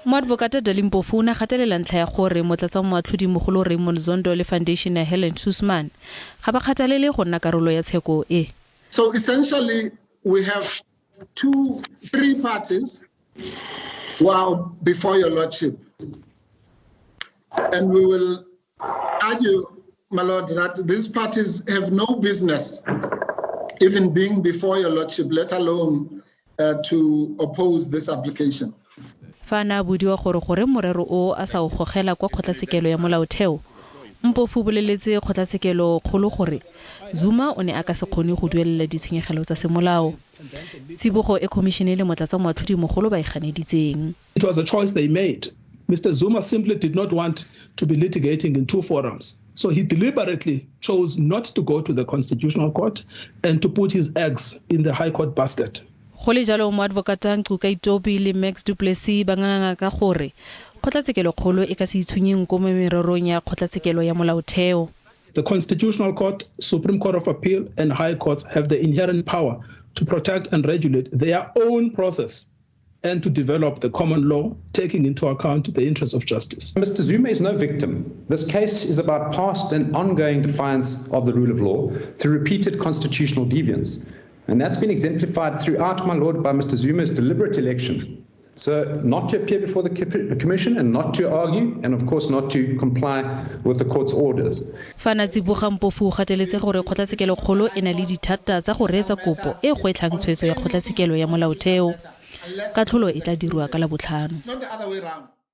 Moadvokate Dalimpofu o ne a gatelela ntlha ya gore motlatsamoatlhodimogolo Raymond Zondo le foundation ya Helen Suzman ga ba kgathalele go nna karolo ya tsheko e. So essentially we have three parties who are before your lordship, and we will argue, my lord, that these parties have no business even being before your lordship, let alone to oppose this application. Fa na budiwa gore morero o a sa o gogela kwa kgotlatshekelo ya molaotheo, Mpofu boleletse kgotlatshekelo kgolo gore Zuma o ne a ka se kgone go duelela ditshenyegelo tsa semolao. Tsibogo e khomišene le motlatsamoatlhodimogolo ba iganeditseng. It was a choice they made. Mr. Zuma simply did not want to be litigating in two forums. So he deliberately chose not to go to the Constitutional Court and to put his eggs in the High Court basket. Go le jalo moadvokate Ncuka Itobi le Max du Plessis ba nganga ka gore kgotlatshekelo kgolo e ka se itshwenyeng ko mererong ya kgotlatshekelo ya molaotheo. The Constitutional Court, Supreme Court of Appeal, and High Courts have the inherent power to protect and regulate their own process and to develop the common law, taking into account the interests of justice. Mr. Zuma is no victim. This case is about past and ongoing defiance of the rule of law through repeated constitutional deviance. And that's been exemplified throughout, my lord, by Mr. Zuma's deliberate election. So not to appear before the commission and not to argue, and of course not to comply with the court's orders. Fana Tsiboga Mpofu o gateletse gore kgotlatshekelo kgolo e na le dithata tsa go reetsa kopo e gwetlhang tshwetso ya kgotlatshekelo ya molaotheo. Katlholo e tla dirwa ka la botlhano.